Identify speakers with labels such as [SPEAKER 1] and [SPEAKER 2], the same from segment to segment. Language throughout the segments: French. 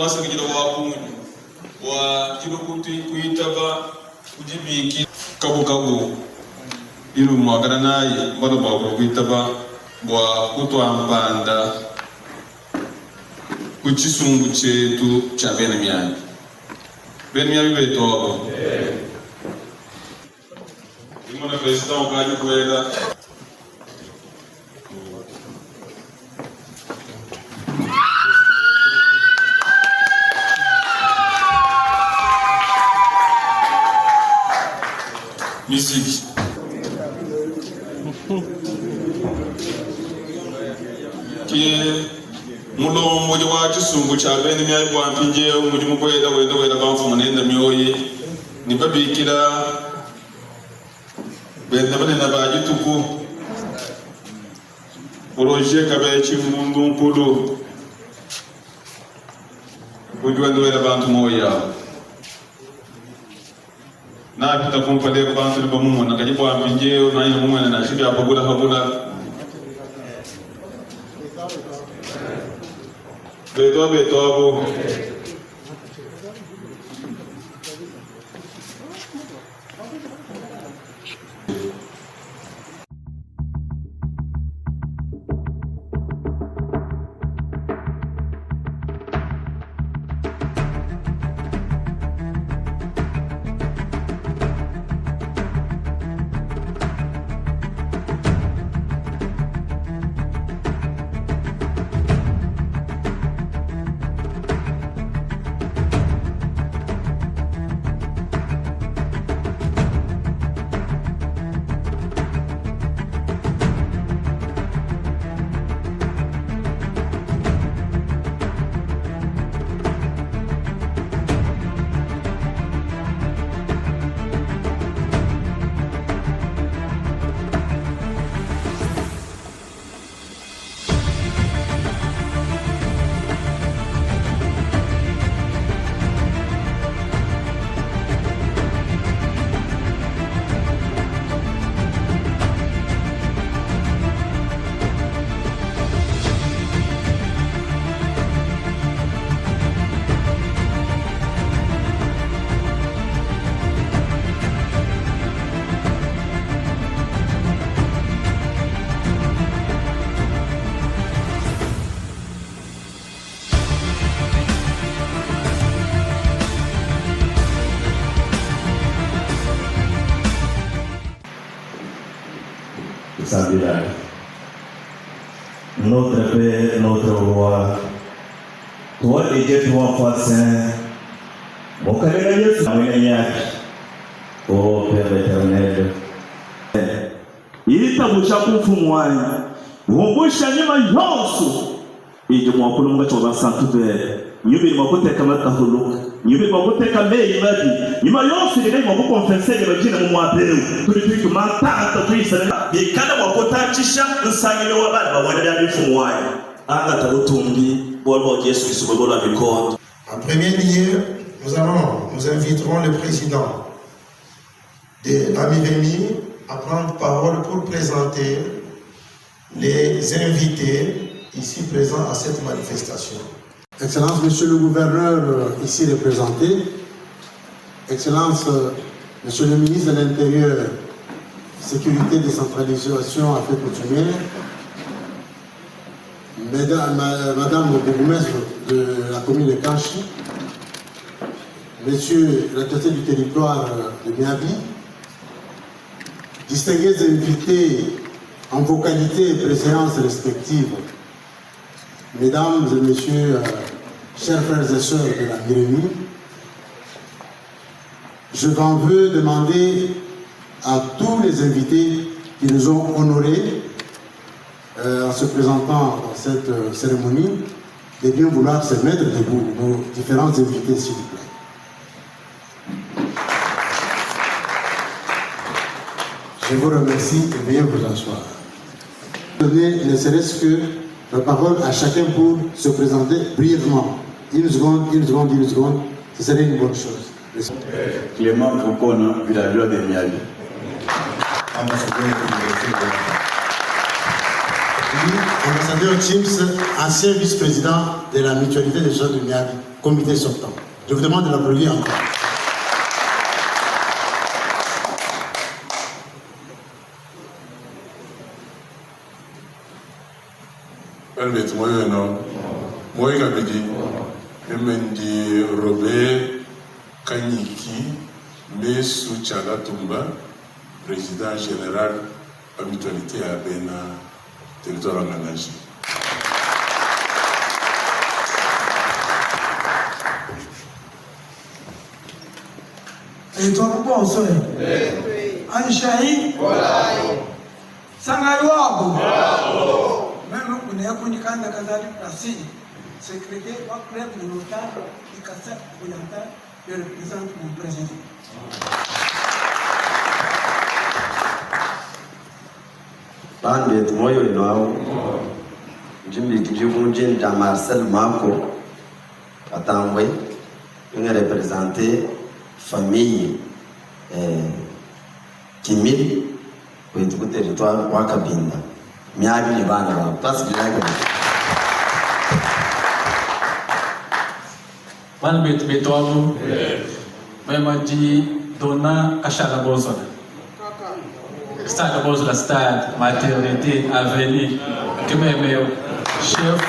[SPEAKER 1] masa gida wa kunyu wa kilo kuitaba kujibiki kabu ilu magana nayi bado ba kuitaba wa kutwa mpanda kuchisungu chetu cha bene miyayi beto abo imona president ukaji kwenda Musique. Ki mulo mmoja wa kisungu cha bene myayi bwa mpinje umuji mukweda weda bamfu munenda myoyi nibabikira benda bane nabajituku projet kabe chimundu nkulu kujwendo weda bantu moya na tutakumpa leo bantu ni bamumo na kajibu ambinjeo na ina mumo na shida habula beto abo
[SPEAKER 2] Notre Père, notre Roi, toi et Dieu trois fois saint, mon carré ô Père éternel, il est à vous chapeau pour moi, vous bouchez ma yonsu, et de moi pour le moment, tu vas sentir. Nyubi makote kama kahulu, nyubi makote kama imadi, nyuma yonsu ni ngai mako confesser le jina mu mwabeu, tuli tumata tuisana, bikana makota chisha nsangile wabana bawanda bifumwaye, anga tabutumbi bolbo Yesu Kristo la bikon.
[SPEAKER 3] En premier lieu, nous inviterons le président de la Rémy à prendre parole pour présenter les invités ici présents à cette manifestation.
[SPEAKER 4] Excellence, Monsieur le gouverneur ici représenté, Excellence, Monsieur le ministre de l'Intérieur, Sécurité, décentralisation, affaires coutumières, Madame le bourgmestre de la commune de Kanchi, Monsieur la tête du territoire de Miabi, distingués invités en vos qualités et préséances respectives, Mesdames et Messieurs, chers frères et sœurs de la Rémy, je m'en veux demander à tous les invités qui nous ont honorés en se présentant dans cette cérémonie de bien vouloir se mettre debout, nos différents invités s'il vous plaît. Je vous remercie et veuillez vous asseoir. Donner ne serait-ce que la parole à chacun pour se présenter brièvement. Une seconde, ce serait une bonne chose.
[SPEAKER 2] Clément Fokona, villageois de Miabi.
[SPEAKER 4] Ambassadeur James, ancien vice-président de la mutualité des gens de Miabi. comité sortant. Je vous demande de l'applaudir encore.
[SPEAKER 5] Albert Moyono, Moïka Bidi, Emendi Robert Kanyiki, Mesu Tchala Tumba, président général habitualité à Bena, territoire engagé.
[SPEAKER 6] Et toi, pourquoi on sonne? Anchaï, Sangaïwabo, même on est à Kunikanda Kazali Placide, secrétaire au club de l'OTAN, et Kassat Bouyanta, qui représente mon président.
[SPEAKER 7] Albert Moyono, Jimmy Kijunjin Marcel Marco, Atangwe, une représentée famille Kimil, pour le territoire Wakabinda. Miabi Nibana, parce que
[SPEAKER 8] Albert Betoamu, même dit Donna Kachala Bozona. Stade Bozona, stade, maternité, avenir, que même chef,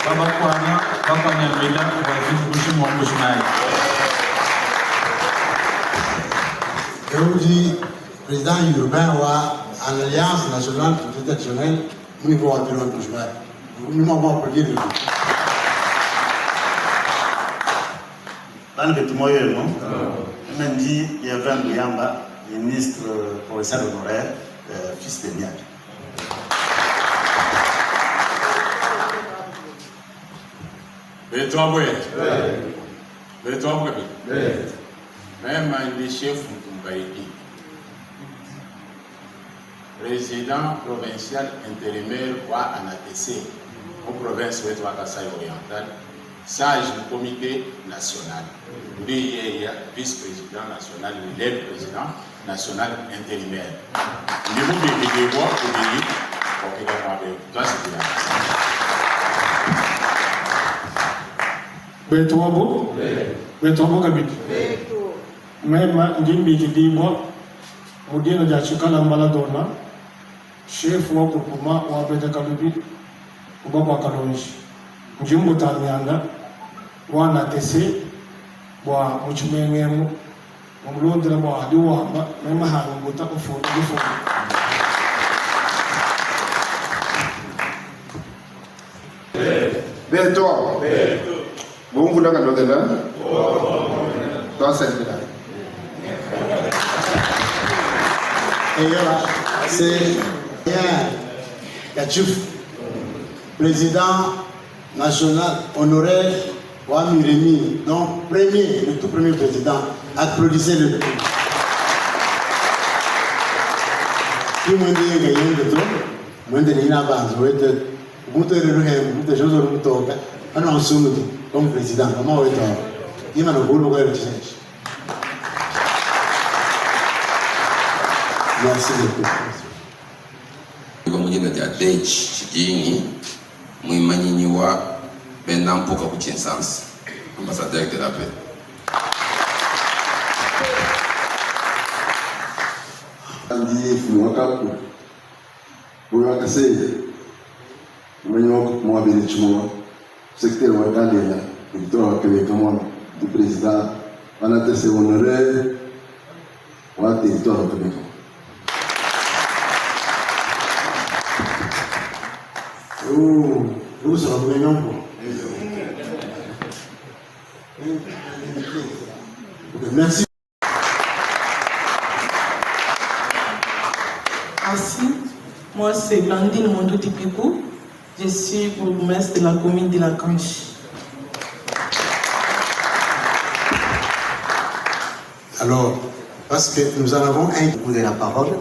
[SPEAKER 8] Babakwana, Babanyamila, Babakwana, Babakwana.
[SPEAKER 4] Je vous dis, président urbain en Alliance nationale traditionnelle, nous devons appeler un touchement. Nous m'avons appelé le tout.
[SPEAKER 2] Albert Moyono, Mendi Yvan Bouyamba, ministre professeur honoraire, fils de Miabi.
[SPEAKER 9] Même les chefs Mbaïdi, président provincial intérimaire wa ANATC, en province de Kasai orientale, sage du comité national. Lui, il y a vice-président national, il est le président national intérimaire. Il vous des voix pour dire, toi c'est bien.
[SPEAKER 6] Betuabo, Betuabo Kabit. Même Jimbi Kidimo, Modina Jachikala Maladona, chef wa groupement wa Beta Kalubi, Ubaba Kalonji, Jimbo Tanyanga, wa ANATC, wa Muchumengemu, Mlondra wa Adiwa, même Haru Bota Ofo,
[SPEAKER 10] Beto, bon vous l'avez noté là, toi c'est là.
[SPEAKER 4] Et là, c'est Kachuf, président national honoraire Wami Rémi, donc le tout premier président, applaudissez-le. Tout le monde est gagné de tout, le monde est avance, vous êtes, vous êtes le choses au on a un somme comme président, comment vous êtes, il m'a le boulot de le Merci beaucoup.
[SPEAKER 11] Mujina dia Dej Chidini, Mouimani wa Benam Poka Kuchinsans, ambassadeur de la paix.
[SPEAKER 10] Andi Fuwakaku, Fuwakase, Mouimok Mouabeli Chumwa, secrétaire Wakandela, Victor Wakewekamon, du président, ANATC honoraire, wa territoire Wakabeko.
[SPEAKER 4] Oh, vous en avez un peu. Merci.
[SPEAKER 12] Merci. Moi, c'est Blandine Mondou-Tipikou. Je suis bourgmestre de la commune de la Canche.
[SPEAKER 4] Alors, parce que nous en avons un.
[SPEAKER 13] Vous avez la parole.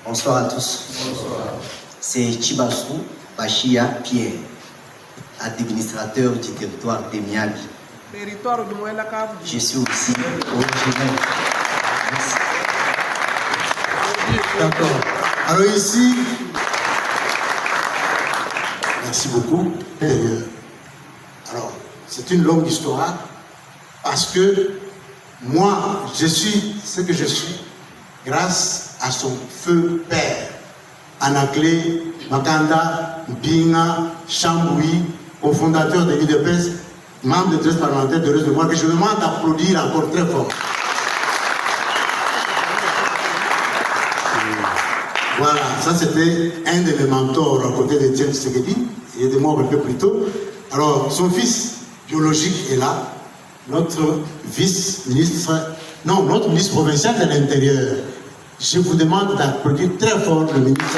[SPEAKER 13] Bonsoir à tous. Bonsoir. C'est Chibassou Bachia Pierre, administrateur du territoire de Miabi. Je suis aussi originaire. Merci.
[SPEAKER 4] D'accord. Alors ici, merci beaucoup. Alors, c'est une longue histoire. Parce que moi, je suis ce que je suis grâce à son feu père. Anaklé, Makanda, Binga, Chamboui, cofondateur de l'IDPS, membre de 13 parlementaires de Reste de Moi, que je demande d'applaudir encore très fort. Voilà, ça c'était un de mes mentors à côté de James Tshisekedi, il est mort un peu plus tôt. Alors, son fils biologique est là, notre vice-ministre, non, notre ministre provincial de l'Intérieur. Je vous demande d'applaudir très fort le ministre.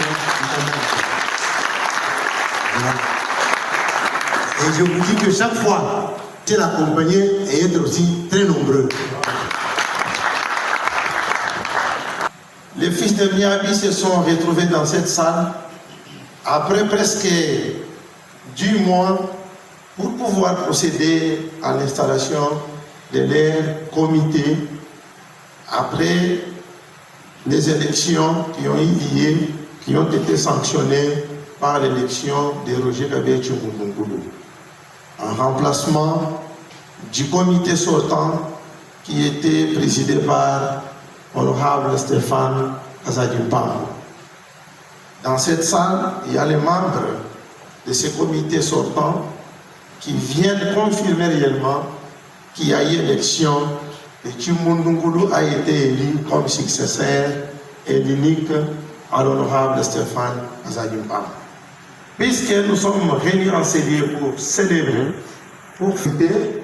[SPEAKER 4] Voilà. Et je vous dis que chaque fois, c'est l'accompagner et être aussi très nombreux.
[SPEAKER 3] Les fils de Miabi se sont retrouvés dans cette salle après presque 10 mois pour pouvoir procéder à l'installation de leur comité après les élections qui ont eu lieu, qui ont été sanctionnées par l'élection de Roger Kabila Tshungu en remplacement du comité sortant qui était présidé par Honorable Stéphane Azadimpambo. Dans cette salle, il y a les membres de ce comité sortant qui viennent confirmer réellement qu'il y a eu élection et Tshimundungulu a été élu comme successeur et l'unique à l'honorable Stéphane Azadimpambo. Puisque nous sommes réunis en ce lieu pour célébrer, pour fêter,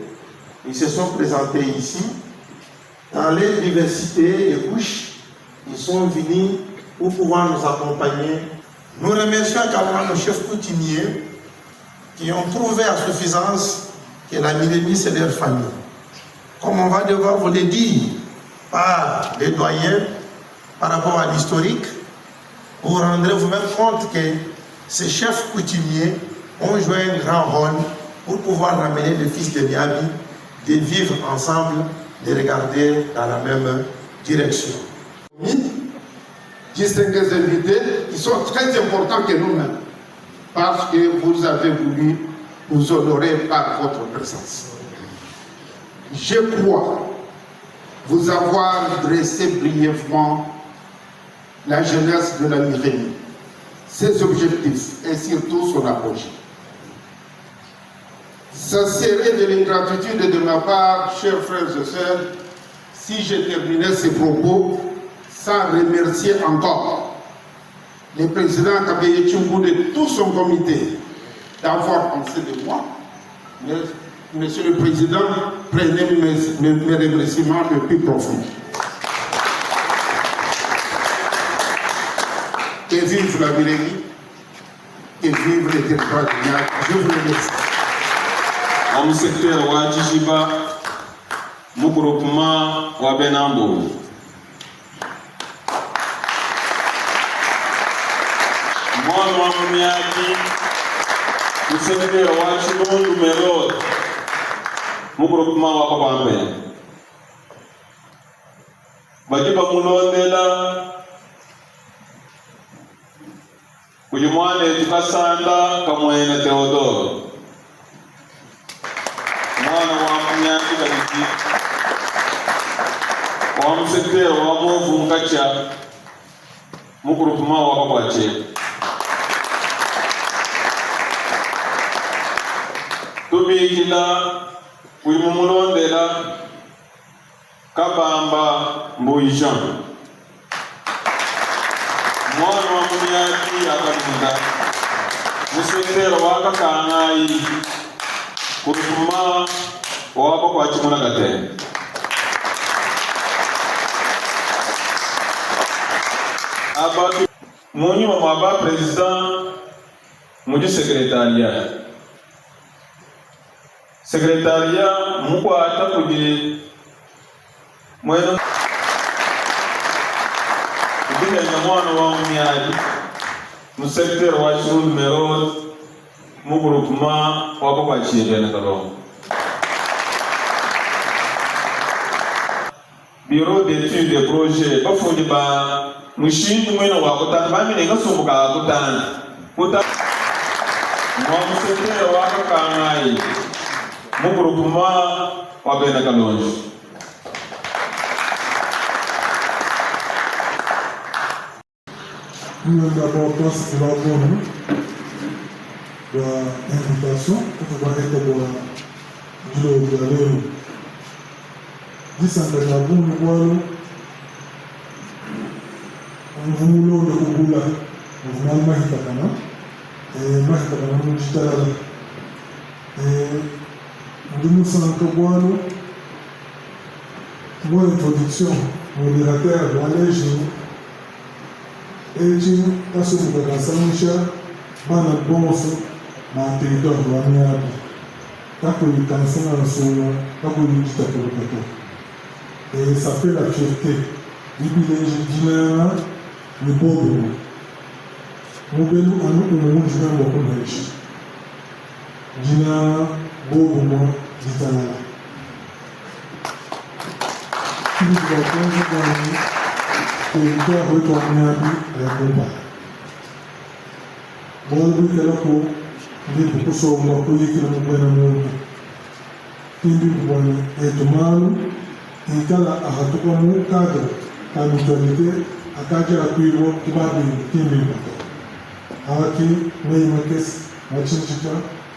[SPEAKER 3] ils se sont présentés ici. Dans les diversités et couches, ils sont venus pour pouvoir nous accompagner. Nous remercions également nos chefs coutumiers qui ont trouvé à suffisance que la Mirémie, c'est leur famille. Comme on va devoir vous le dire par les doyens, par rapport à l'historique, vous vous rendrez vous-même compte que ces chefs coutumiers ont joué un grand rôle pour pouvoir ramener les fils de Miabi, de vivre ensemble, de regarder dans la même direction.
[SPEAKER 10] Distingués invités, qui sont très importants que nous-mêmes, parce que vous avez voulu nous honorer par votre présence. Je crois vous avoir dressé brièvement la jeunesse de la Mirémie, ses objectifs et surtout son apogée. Ça serait de l'ingratitude de ma part, chers frères et sœurs, si je terminais ces propos sans remercier encore le président Kabila Tshungu de tout son comité d'avoir pensé de moi. Monsieur le Président, prenez mes remerciements les plus profonds. Que vive la Mirémie, que vive le territoire de Niaga. Je vous remercie.
[SPEAKER 1] Au secteur wa Djijiba, mu groupement wa Benambo. Mwana wa Miabi, mu secteur wa Chibondu Merod, mu groupement wa Kabambe. Bajiba mulondela kujumwane tukasanda kamwene Theodore. Mwana wa Miabi Kabiki wa msekter wa Movu Mkacha mu groupement wa Kabwache. Tubikila kuyumulondela Kabamba Mbuijan. Mwana wa Miabi Akabunda musekter wa Kakangai kuruma wako kwa chimuna kate. Abatu mwenye wa mwaba president muji sekretaria mukwa hata kuji mweno kudile na mwana wa Miabi musekter wa Chirundu Merod mu groupement wako kwa chiyene kalongo. Bureau d'études et projets bafundi ba mushindu mweno wako tata bamine ngasumbuka kutana kuta mwa musekter wako kangai mu groupement wabenda kalonji.
[SPEAKER 14] Nous d'abord place pour la bonne invitation pour pouvoir être du Lorraine. Disant que la bonne voile, on voulait le Kouboula, on voulait le Mahitakana, et Mahitakana nous dit à et nous sommes que voile, pour introduction, modérateur, l'allège. Et tu as ce que tu as dit, tu as bon dans le territoire de la Miabi. Tu as connu le cancer dans le sol, tu as connu le et ça fait la fierté. Et puis les gens le pauvre. Nous venons à nous pour nous dire beaucoup de choses. Dina, beaucoup moins d'Itala. Nous devons territoire retourné à la combat. Bon, oui, que là, pour les beaucoup sur moi, pour les qui n'ont pas de monde. Tindi pour être mal, et quand la a tout cadre, la mutualité, à cadre à puis qui va bien, qui est bien. Alors qui, mais il m'a caisse, ma chichita,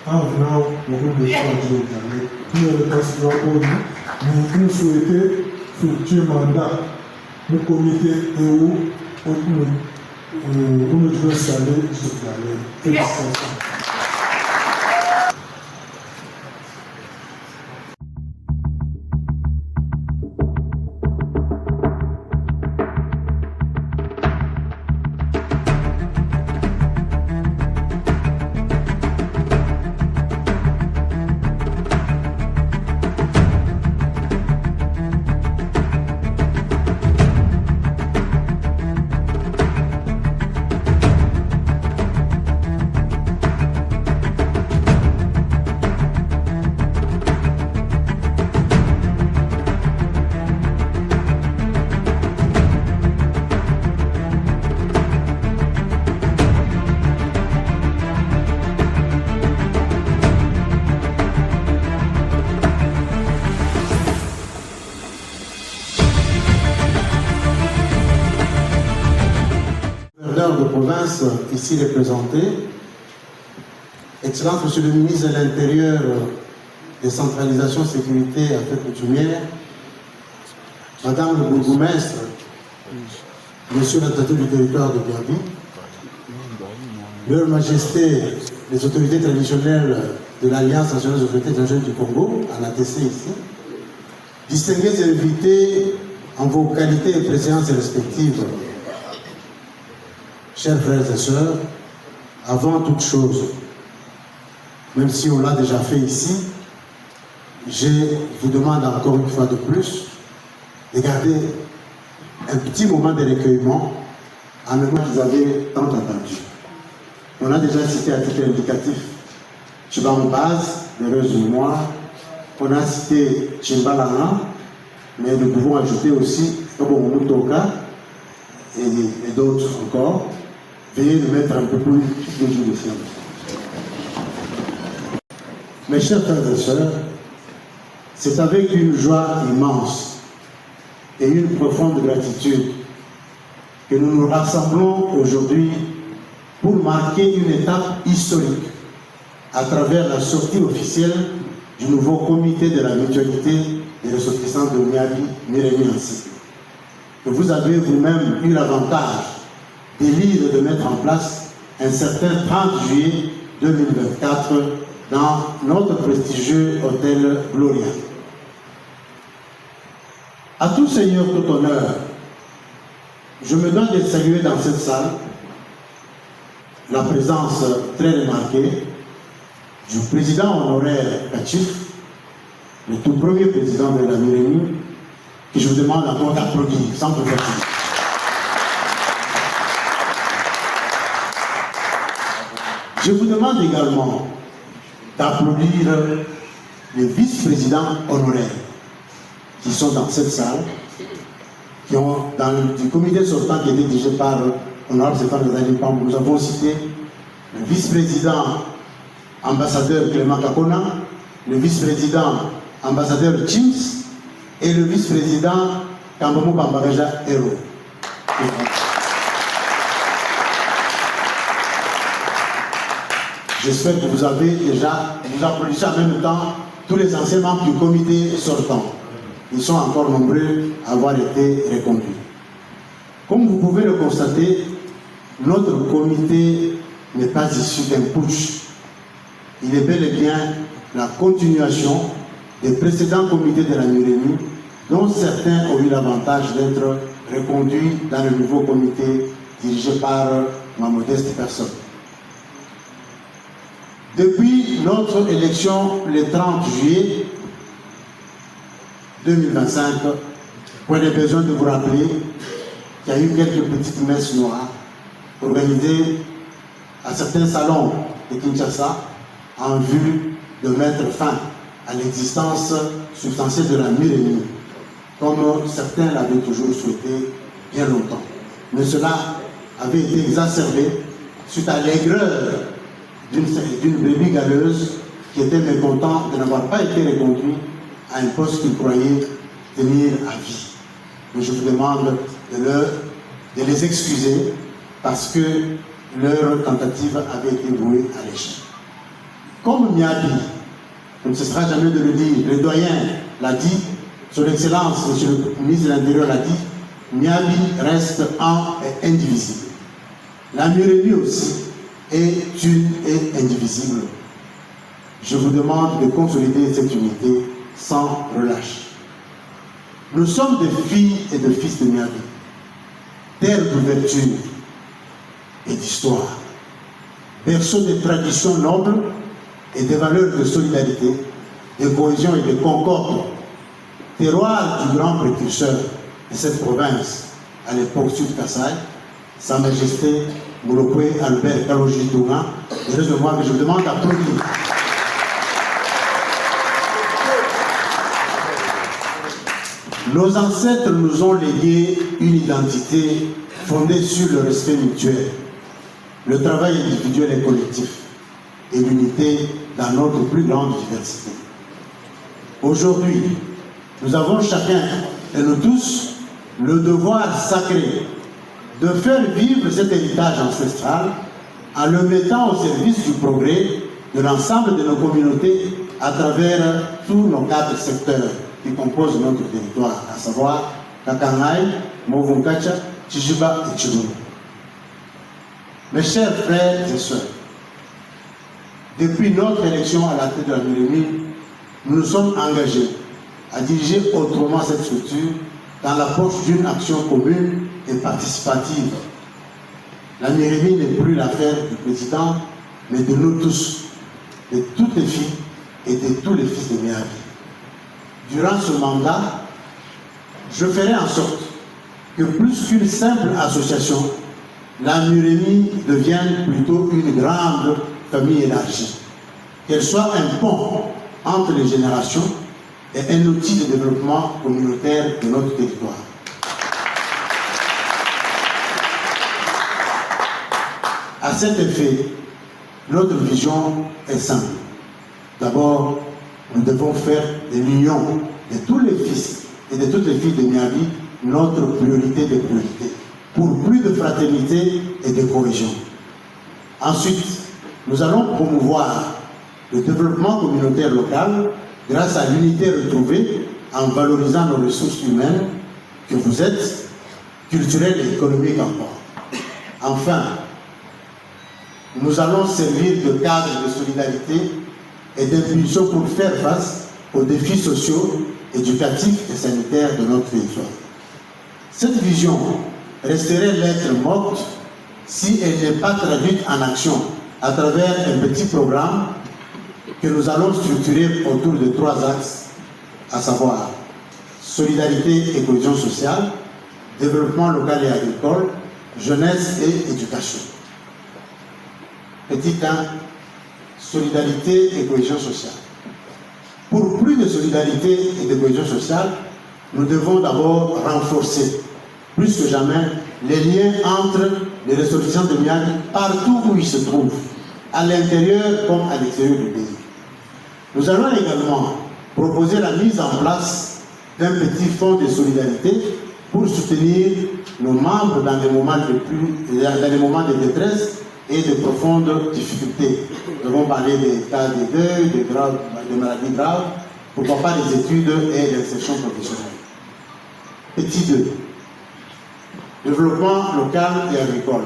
[SPEAKER 14] en venant au groupe de choix de l'Occitanie, qui est le président Boni, mais nous souhaitons futur mandat. Le comité est où nous devons installer ce palais. Félicitations.
[SPEAKER 4] De province ici représenté, Excellence Monsieur le ministre de l'Intérieur, décentralisation, sécurité et affaires coutumières, Madame le bourgmestre, Monsieur l'administrateur du territoire de Gabi, Leur Majesté, les autorités traditionnelles de l'Alliance nationale des autorités traditionnelles du Congo, en ATC ici, distingués invités en vos qualités et préséances respectives, chers frères et sœurs, avant toute chose, même si on l'a déjà fait ici, je vous demande encore une fois de plus de garder un petit moment de recueillement en mémoire que vous avez tant attendu. On a déjà cité à titre indicatif Chibambaz, l'heureuse mémoire, on a cité Chimbalana, mais nous pouvons ajouter aussi Kabongomutoka et d'autres encore. Veuillez nous mettre un peu plus de jours de ciel. Mes chers frères et sœurs, c'est avec une joie immense et une profonde gratitude que nous nous rassemblons aujourd'hui pour marquer une étape historique à travers la sortie officielle du nouveau comité de la mutualité des ressortissants de Miabi, Miremi ainsi. Que vous avez vous-même eu l'avantage d'élire et de mettre en place un certain 30 juillet 2024 dans notre prestigieux hôtel Gloria. À tout seigneur, tout honneur, je me dois de saluer dans cette salle la présence très remarquée du président honoraire Kachif, le tout premier président de la Miremi, que je vous demande encore d'applaudir sans préférence. Je vous demande également d'applaudir les vice-présidents honoraires qui sont dans cette salle, qui ont, dans le comité sortant qui était dirigé par l'honorable Stéphane Zadipam, nous avons cité le vice-président ambassadeur Clément Kakona, le vice-président ambassadeur Chims, et le vice-président Kambamou Bambaraja Hero. J'espère que vous avez déjà, vous applaudissez en même temps tous les anciens membres du comité sortant. Ils sont encore nombreux à avoir été reconduits. Comme vous pouvez le constater, notre comité n'est pas issu d'un putsch. Il est bel et bien la continuation des précédents comités de la Mirénie, dont certains ont eu l'avantage d'être reconduits dans le nouveau comité dirigé par ma modeste personne. Depuis notre élection le 30 juillet 2025, vous avez besoin de vous rappeler qu'il y a eu quelques petites messes noires organisées à certains salons de Kinshasa en vue de mettre fin à l'existence substantielle de la Mirénie, comme certains l'avaient toujours souhaité bien longtemps. Mais cela avait été exacerbé suite à l'aigreur d'une brebis galeuse qui était mécontent de n'avoir pas été reconduit à un poste qu'il croyait tenir à vie. Mais je vous demande de les excuser parce que leur tentative avait été vouée à l'échec. Comme Miabi, on ne cessera jamais de le dire, le doyen l'a dit, son Excellence, Monsieur le ministre de l'Intérieur l'a dit, Miabi reste un et indivisible. La Mirénie aussi est une et indivisible. Je vous demande de consolider cette unité sans relâche. Nous sommes des filles et des fils de Miabi, terre d'ouverture et d'histoire, berceau des traditions nobles et des valeurs de solidarité, de cohésion et de concorde, terroir du grand précurseur de cette province à l'époque Sud-Kassai, Sa Majesté Moulopoué Albert Kaloji Touna, et de moi que je vous demande d'applaudir. Nos ancêtres nous ont légué une identité fondée sur le respect mutuel, le travail individuel et collectif et l'unité dans notre plus grande diversité. Aujourd'hui, nous avons chacun et nous tous le devoir sacré de faire vivre cet héritage ancestral en le mettant au service du progrès de l'ensemble de nos communautés à travers tous nos 4 secteurs qui composent notre territoire, à savoir Kakangaï, Movunkacha, Chijiba et Chirou. Mes chers frères et sœurs, depuis notre élection à la tête de la Mirénie, nous nous sommes engagés à diriger autrement cette structure dans l'approche d'une action commune et participative. La Mirénie n'est plus l'affaire du président, mais de nous tous, de toutes les filles et de tous les fils de Miabi. Durant ce mandat, je ferai en sorte que plus qu'une simple association, la Mirénie devienne plutôt une grande famille élargie, qu'elle soit un pont entre les générations et un outil de développement communautaire de notre territoire. À cet effet, notre vision est simple. D'abord, nous devons faire de l'union de tous les fils et de toutes les filles de Miabi notre priorité de priorité, pour plus de fraternité et de cohésion. Ensuite, nous allons promouvoir le développement communautaire local grâce à l'unité retrouvée en valorisant nos ressources humaines que vous êtes, culturelles et économiques encore. Enfin, nous allons servir de cadre de solidarité et d'impulsion pour faire face aux défis sociaux, éducatifs et sanitaires de notre territoire. Cette vision resterait lettre morte si elle n'est pas traduite en action à travers un petit programme que nous allons structurer autour de 3 axes, à savoir solidarité et cohésion sociale, développement local et agricole, jeunesse et éducation. Petit 1, solidarité et cohésion sociale. Pour plus de solidarité et de cohésion sociale, nous devons d'abord renforcer, plus que jamais, les liens entre les ressortissants de Miabi partout où ils se trouvent, à l'intérieur comme à l'extérieur du pays. Nous allons également proposer la mise en place d'un petit fonds de solidarité pour soutenir nos membres dans les moments de détresse et de profondes difficultés. Nous avons parlé des cas de deuil, de maladies graves, pourquoi pas des études et l'insertion professionnelle. Petit 2. Développement local et agricole.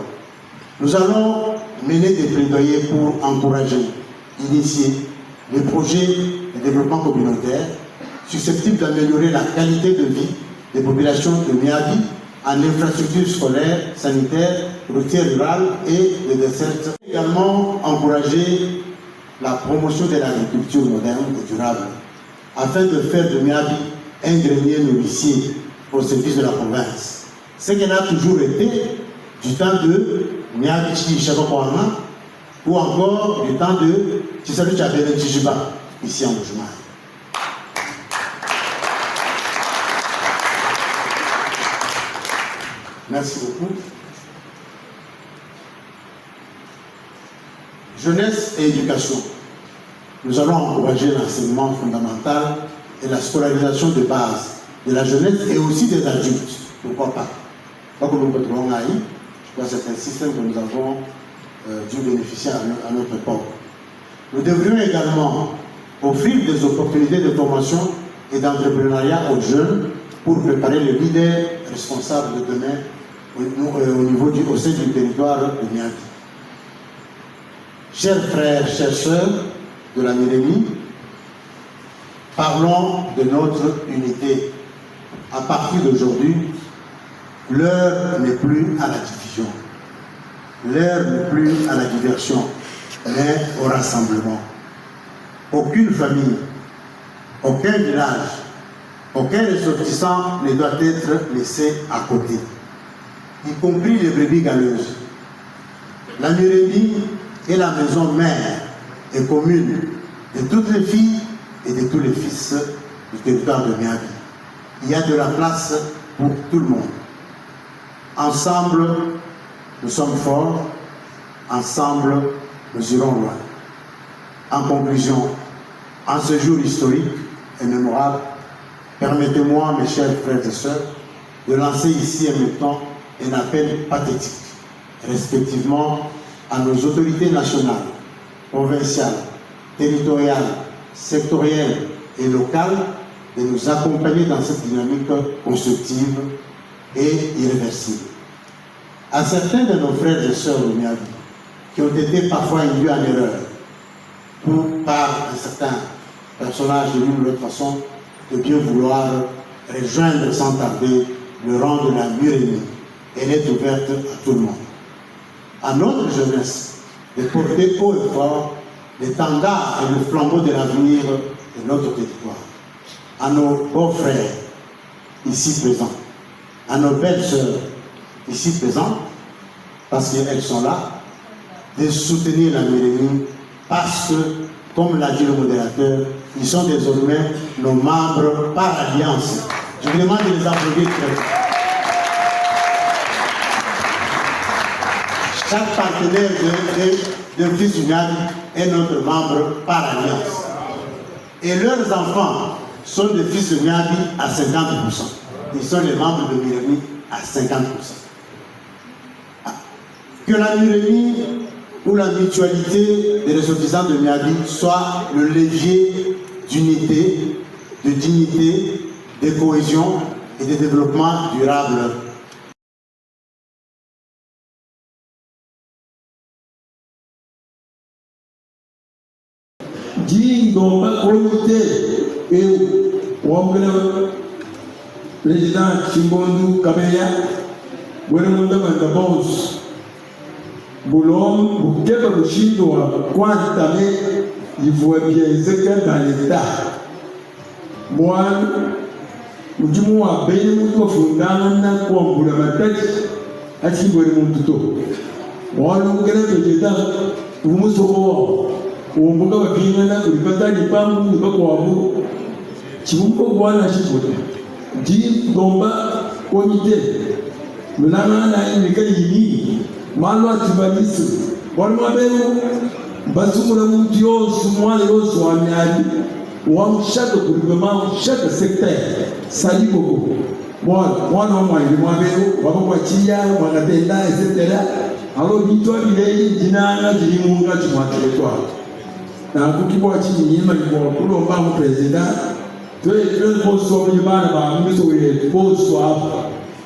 [SPEAKER 4] Nous allons mener des plaidoyers pour encourager, initier des projets de développement communautaire susceptibles d'améliorer la qualité de vie des populations de Miabi en infrastructures scolaires, sanitaires, routières rurales et de dessertes. Également encourager la promotion de l'agriculture moderne et durable afin de faire de Miabi un grenier nourricier au service de la province. Ce qu'elle a toujours été du temps de Miabi Chikokoana ou encore du temps de Tisalu Tchabele Tchijiba ici en Moujma. Merci beaucoup. Jeunesse et éducation. Nous allons encourager l'enseignement fondamental et la scolarisation de base de la jeunesse et aussi des adultes. Pourquoi pas? Pas comme nous retrouvons là, c'est un système que nous avons dû bénéficier à notre époque. Nous devrions également offrir des opportunités de formation et d'entrepreneuriat aux jeunes pour préparer les leaders responsables de demain au sein du territoire de Miabi. Chers frères, chères sœurs de la Mirémie, parlons de notre unité. À partir d'aujourd'hui, l'heure n'est plus à la division, l'heure n'est plus à la diversion, mais au rassemblement. Aucune famille, aucun village, aucun ressortissant ne doit être laissé à côté, y compris les brebis galeuses. La Mirémie est la maison mère et commune de toutes les filles et de tous les fils du territoire de Miabi. Il y a de la place pour tout le monde. Ensemble, nous sommes forts. Ensemble, nous irons loin. En conclusion, en ce jour historique et mémorable, permettez-moi, mes chers frères et sœurs, de lancer ici en même temps un appel pathétique, respectivement à nos autorités nationales, provinciales, territoriales, sectorielles et locales de nous accompagner dans cette dynamique constructive et irréversible. À certains de nos frères et sœurs de Miabi, qui ont été parfois induits en erreur par un certain personnage de l'une ou l'autre façon de bien vouloir rejoindre sans tarder le rang de la Mirémie. Elle est ouverte à tout le monde. À notre jeunesse de porter haut et fort l'étendard et le flambeau de l'avenir de notre territoire. À nos beaux frères ici présents, à nos belles sœurs ici présentes, parce qu'elles sont là, de soutenir la Mirémie, parce que, comme l'a dit le modérateur, ils sont désormais nos membres par alliance. Je vous demande de les applaudir très fort. Chaque partenaire de Fils du Miabi est notre membre par alliance. Et leurs enfants sont des Fils de Miabi à 50%. Ils sont les membres de Mirémie à 50%. Que la Mirémie ou la mutualité des ressortissants de Miabi soit le levier d'unité, de dignité, de cohésion et de développement durable.
[SPEAKER 15] Jingo comité et Wongre président Chimbondu Kabeya, Gwenemunda Mandabos, Boulom, Boukeba Bushindo, Quantame, il faut bien Zeka dans l'État. Moi, Ujumu a béni mutu fundana kwa mbula matati, ati Gwenemunduto. Moi, nous grenons les États, vous me sauvons. Umbuga wapingana ulipata nipamu ulipakwamu chimumbo bwana chikuta di domba komite mulana na indika yini malo atibalisi wali mabelu basumula mutio sumwale yoso amyali chaque gouvernement, chaque secteur, ça dit beaucoup. Moi, etc. Alors, dis-toi, il est dynamique, il est mon gars, tu m'as territoire. Dans le coup qui voit, il y a un président. Tu es le bon soir, il va y le bon soir.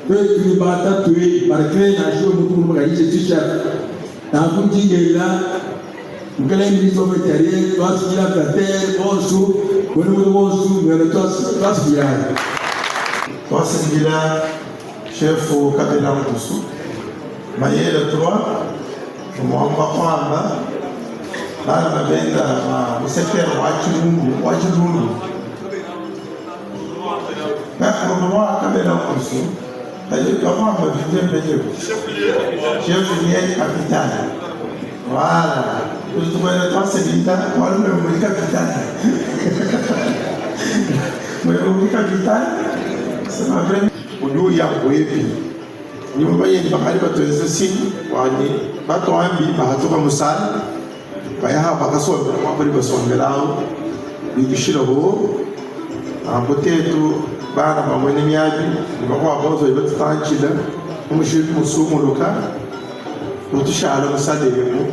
[SPEAKER 15] Tu es le bâtard, tu es par créer un jour pour me dire, tu sais. Dans le coup qui est là, vous allez me dire, vous êtes allé, toi, tu as la terre, bon sou, bon sou, mais toi, tu as
[SPEAKER 3] toi, c'est là, chef au Kabila Moussou. Maye le 3, je m'en vais pas là, ma belle, au secteur Wachilungu. Mais pour moi, Kabila Moussou, comment me vient chef lié capitaine. Voilà. Je trouve que toi, c'est vite, moi, le capitaine. Mais le capitaine, c'est ma vraie. Au y a ni mo baye ba hali bato ezesi wani bato ambi ba hatoka musala baya hapa kaso ba bali basongelao bigishira ho ambotetu bana ba mwene miyabi ba kwa bozo ibatantshila umushiri musumu lokha utishala musale yebo